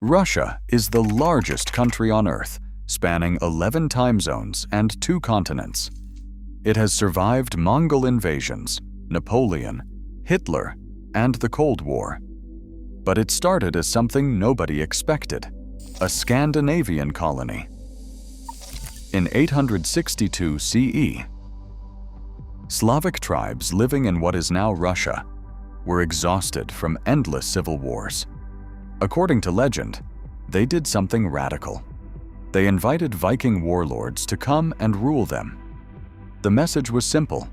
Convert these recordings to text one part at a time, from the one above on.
Russia is the largest country on Earth, spanning 11 time zones and 2 continents. It has survived Mongol invasions, Napoleon, Hitler, and the Cold War. But it started as something nobody expected, a Scandinavian colony. In 862 CE, Slavic tribes living in what is now Russia were exhausted from endless civil wars. According to legend, they did something radical. They invited Viking warlords to come and rule them. The message was simple: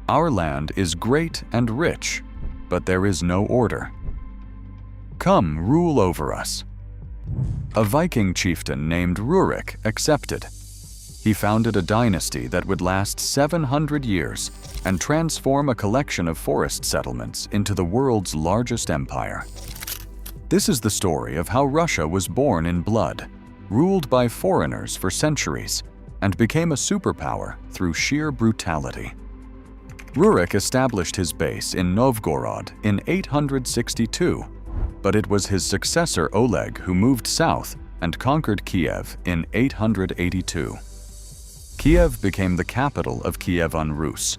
our land is great and rich, but there is no order. Come rule over us. A Viking chieftain named Rurik accepted. He founded a dynasty that would last 700 years and transform a collection of forest settlements into the world's largest empire. This is the story of how Russia was born in blood, ruled by foreigners for centuries, and became a superpower through sheer brutality. Rurik established his base in Novgorod in 862, but it was his successor Oleg who moved south and conquered Kiev in 882. Kiev became the capital of Kievan Rus,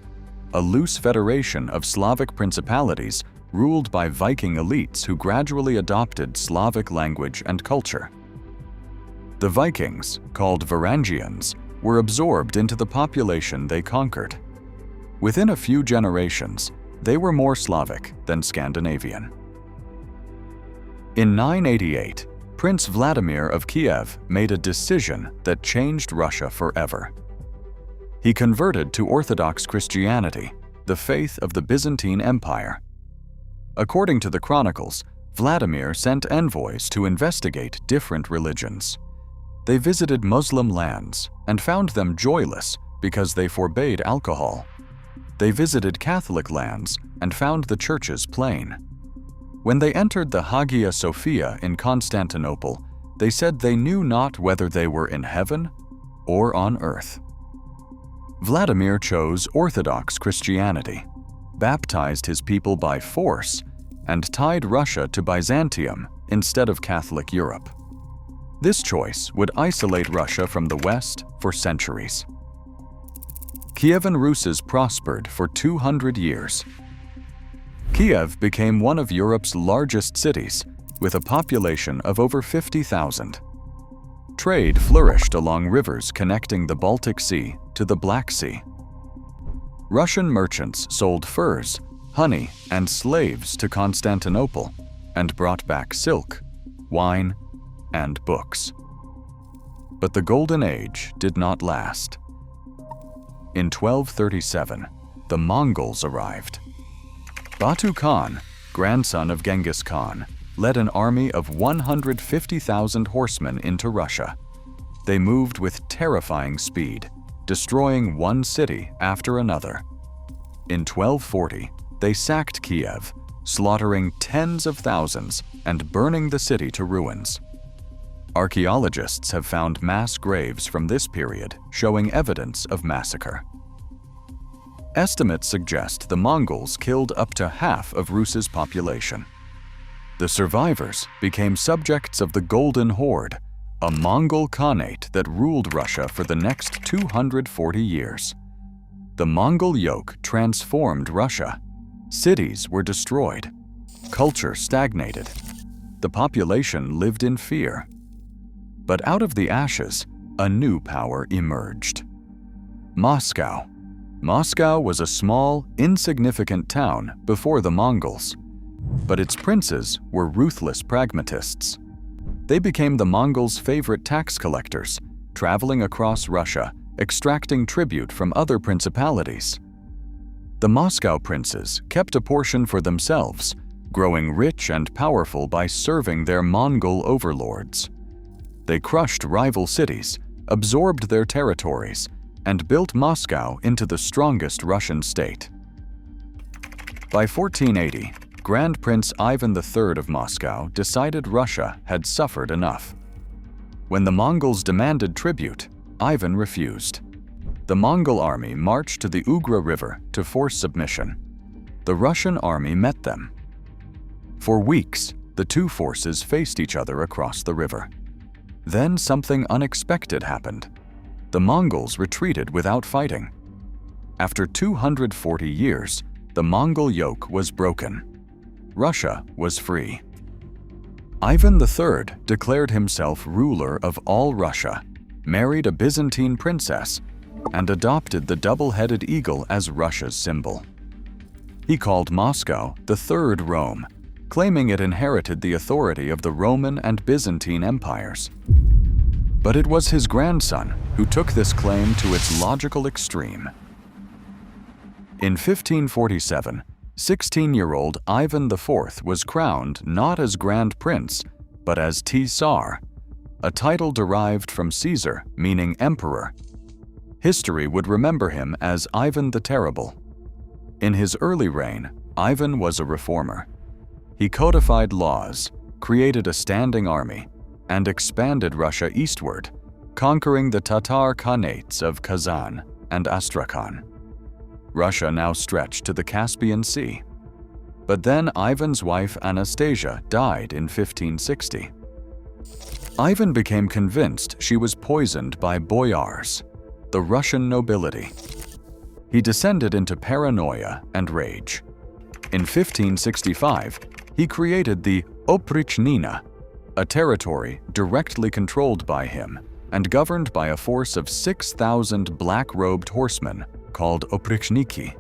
a loose federation of Slavic principalities ruled by Viking elites who gradually adopted Slavic language and culture. The Vikings, called Varangians, were absorbed into the population they conquered. Within a few generations, they were more Slavic than Scandinavian. In 988, Prince Vladimir of Kiev made a decision that changed Russia forever. He converted to Orthodox Christianity, the faith of the Byzantine Empire. According to the chronicles, Vladimir sent envoys to investigate different religions. They visited Muslim lands and found them joyless because they forbade alcohol. They visited Catholic lands and found the churches plain. When they entered the Hagia Sophia in Constantinople, they said they knew not whether they were in heaven or on earth. Vladimir chose Orthodox Christianity, baptized his people by force, and tied Russia to Byzantium instead of Catholic Europe. This choice would isolate Russia from the West for centuries. Kievan Rus prospered for 200 years. Kiev became one of Europe's largest cities, with a population of over 50,000. Trade flourished along rivers connecting the Baltic Sea to the Black Sea. Russian merchants sold furs, honey, and slaves to Constantinople and brought back silk, wine, and books. But the Golden Age did not last. In 1237, the Mongols arrived. Batu Khan, grandson of Genghis Khan, led an army of 150,000 horsemen into Russia. They moved with terrifying speed, destroying one city after another. In 1240, they sacked Kiev, slaughtering tens of thousands and burning the city to ruins. Archaeologists have found mass graves from this period showing evidence of massacre. Estimates suggest the Mongols killed up to half of Rus's population. The survivors became subjects of the Golden Horde, a Mongol Khanate that ruled Russia for the next 240 years. The Mongol yoke transformed Russia. Cities were destroyed. Culture stagnated. The population lived in fear. But out of the ashes, a new power emerged. Moscow. Moscow was a small, insignificant town before the Mongols, but its princes were ruthless pragmatists. They became the Mongols' favorite tax collectors, traveling across Russia, extracting tribute from other principalities. The Moscow princes kept a portion for themselves, growing rich and powerful by serving their Mongol overlords. They crushed rival cities, absorbed their territories, and built Moscow into the strongest Russian state. By 1480, Grand Prince Ivan III of Moscow decided Russia had suffered enough. When the Mongols demanded tribute, Ivan refused. The Mongol army marched to the Ugra River to force submission. The Russian army met them. For weeks, the two forces faced each other across the river. Then something unexpected happened. The Mongols retreated without fighting. After 240 years, the Mongol yoke was broken. Russia was free. Ivan III declared himself ruler of all Russia, married a Byzantine princess, and adopted the double-headed eagle as Russia's symbol. He called Moscow the Third Rome, claiming it inherited the authority of the Roman and Byzantine empires. But it was his grandson who took this claim to its logical extreme. In 1547, 16-year-old Ivan IV was crowned not as Grand Prince, but as Tsar, a title derived from Caesar, meaning emperor. History would remember him as Ivan the Terrible. In his early reign, Ivan was a reformer. He codified laws, created a standing army, and expanded Russia eastward, conquering the Tatar Khanates of Kazan and Astrakhan. Russia now stretched to the Caspian Sea. But then Ivan's wife Anastasia died in 1560. Ivan became convinced she was poisoned by boyars, the Russian nobility. He descended into paranoia and rage. In 1565, he created the Oprichnina, a territory directly controlled by him and governed by a force of 6,000 black-robed horsemen called oprichniki.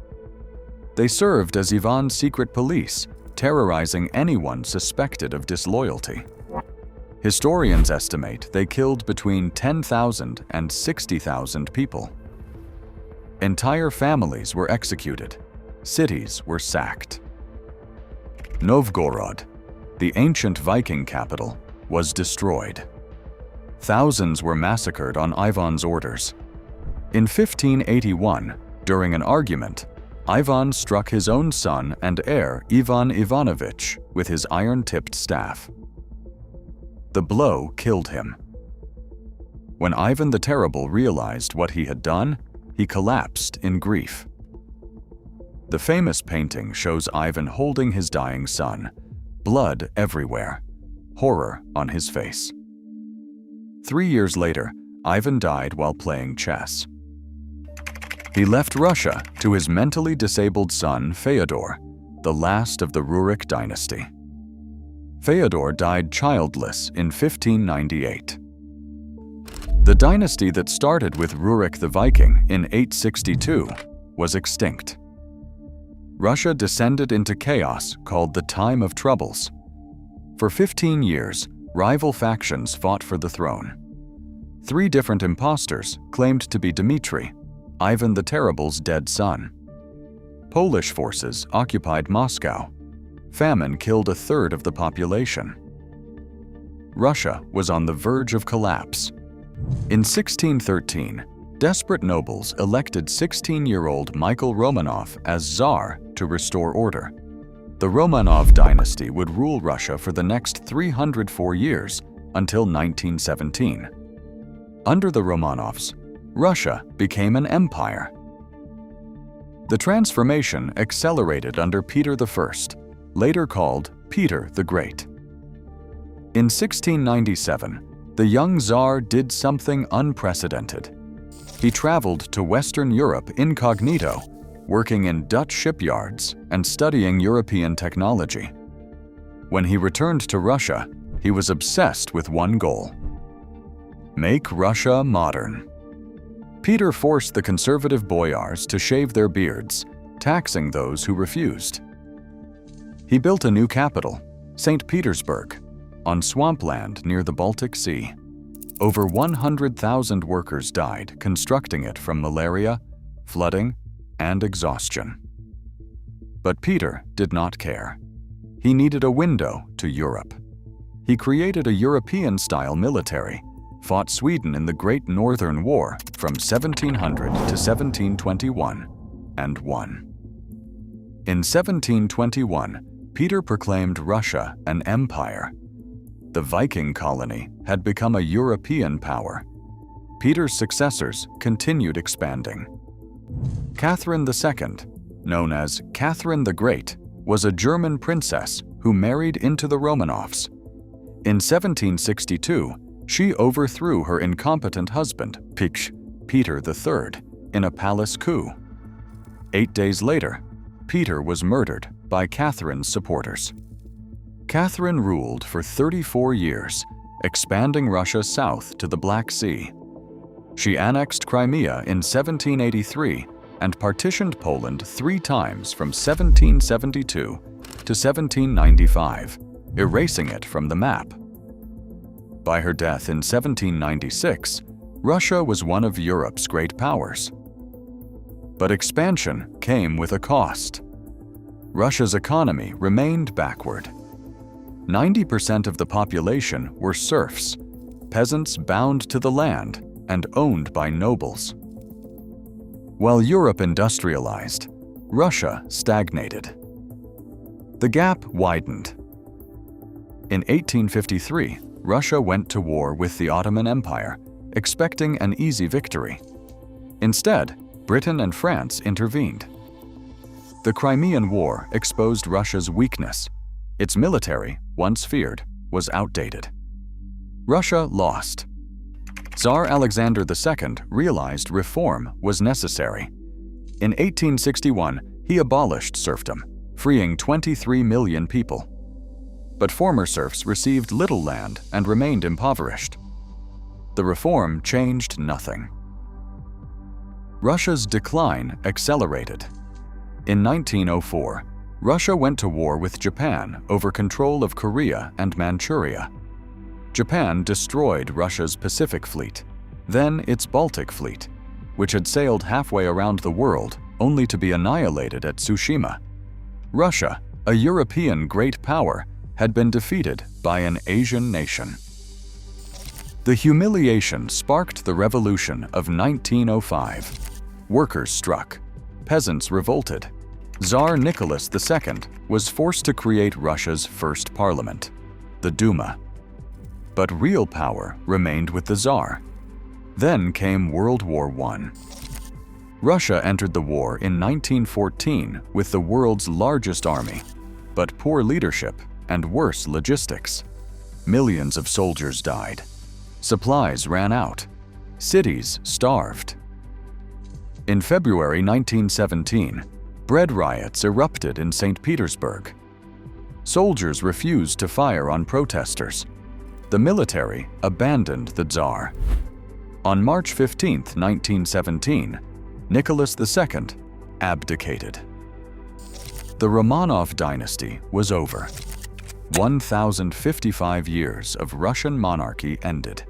They served as Ivan's secret police, terrorizing anyone suspected of disloyalty. Historians estimate they killed between 10,000 and 60,000 people. Entire families were executed. Cities were sacked. Novgorod, the ancient Viking capital, was destroyed. Thousands were massacred on Ivan's orders. In 1581, during an argument, Ivan struck his own son and heir Ivan Ivanovich with his iron-tipped staff. The blow killed him. When Ivan the Terrible realized what he had done, he collapsed in grief. The famous painting shows Ivan holding his dying son, blood everywhere, horror on his face. 3 years later, Ivan died while playing chess. He left Russia to his mentally disabled son Fyodor, the last of the Rurik dynasty. Fyodor died childless in 1598. The dynasty that started with Rurik the Viking in 862 was extinct. Russia descended into chaos called the Time of Troubles. For 15 years, rival factions fought for the throne. 3 different impostors claimed to be Dmitry, Ivan the Terrible's dead son. Polish forces occupied Moscow. Famine killed 1/3 of the population. Russia was on the verge of collapse. In 1613, desperate nobles elected 16-year-old Michael Romanov as Tsar to restore order. The Romanov dynasty would rule Russia for the next 304 years until 1917. Under the Romanovs, Russia became an empire. The transformation accelerated under Peter I, later called Peter the Great. In 1697, the young Tsar did something unprecedented. He traveled to Western Europe incognito, working in Dutch shipyards and studying European technology. When he returned to Russia, he was obsessed with one goal: make Russia modern. Peter forced the conservative boyars to shave their beards, taxing those who refused. He built a new capital, St. Petersburg, on swampland near the Baltic Sea. Over 100,000 workers died constructing it from malaria, flooding, and exhaustion. But Peter did not care. He needed a window to Europe. He created a European-style military, fought Sweden in the Great Northern War from 1700 to 1721, and won. In 1721, Peter proclaimed Russia an empire. The Viking colony had become a European power. Peter's successors continued expanding. Catherine II, known as Catherine the Great, was a German princess who who married into the Romanovs. In 1762, she overthrew her incompetent husband, Peter III, in a palace coup. 8 days later, Peter was murdered by Catherine's supporters. Catherine ruled for 34 years, expanding Russia south to the Black Sea. She annexed Crimea in 1783 and partitioned Poland 3 times from 1772 to 1795, erasing it from the map. By her death in 1796, Russia was one of Europe's great powers. But expansion came with a cost. Russia's economy remained backward. 90% of the population were serfs, peasants bound to the land and owned by nobles. While Europe industrialized, Russia stagnated. The gap widened. In 1853, Russia went to war with the Ottoman Empire, expecting an easy victory. Instead, Britain and France intervened. The Crimean War exposed Russia's weakness. Its military, once feared, was outdated. Russia lost. Tsar Alexander II realized reform was necessary. In 1861, he abolished serfdom, freeing 23 million people. But former serfs received little land and remained impoverished. The reform changed nothing. Russia's decline accelerated. In 1904, Russia went to war with Japan over control of Korea and Manchuria. Japan destroyed Russia's Pacific Fleet, then its Baltic Fleet, which had sailed halfway around the world only to be annihilated at Tsushima. Russia, a European great power, had been defeated by an Asian nation. The humiliation sparked the revolution of 1905. Workers struck. Peasants revolted. Tsar Nicholas II was forced to create Russia's first parliament, the Duma. But real power remained with the Tsar. Then came World War I. Russia entered the war in 1914 with the world's largest army, but poor leadership and worse logistics. Millions of soldiers died. Supplies ran out. Cities starved. In February 1917, bread riots erupted in St. Petersburg. Soldiers refused to fire on protesters. The military abandoned the Tsar. On March 15, 1917, Nicholas II abdicated. The Romanov dynasty was over. 1,055 years of Russian monarchy ended.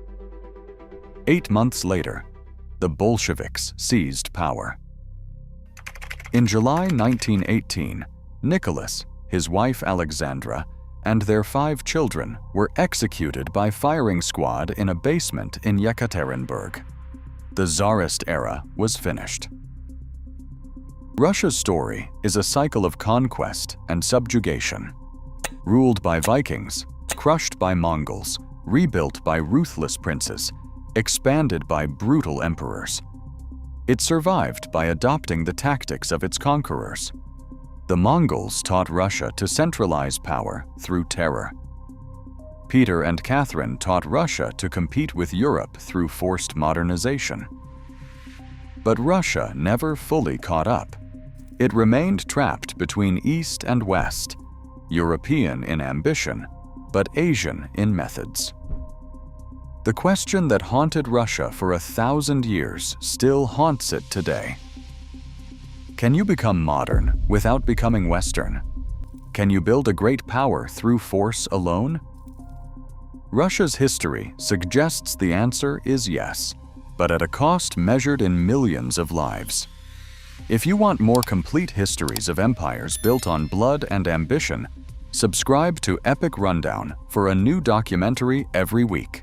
8 months later, the Bolsheviks seized power. In July 1918, Nicholas, his wife Alexandra, and their 5 children were executed by firing squad in a basement in Yekaterinburg. The Tsarist era was finished. Russia's story is a cycle of conquest and subjugation. Ruled by Vikings, crushed by Mongols, rebuilt by ruthless princes, expanded by brutal emperors. It survived by adopting the tactics of its conquerors. The Mongols taught Russia to centralize power through terror. Peter and Catherine taught Russia to compete with Europe through forced modernization. But Russia never fully caught up. It remained trapped between East and West, European in ambition, but Asian in methods. The question that haunted Russia for 1,000 years still haunts it today. Can you become modern without becoming Western? Can you build a great power through force alone? Russia's history suggests the answer is yes, but at a cost measured in millions of lives. If you want more complete histories of empires built on blood and ambition, subscribe to Epic Rundown for a new documentary every week.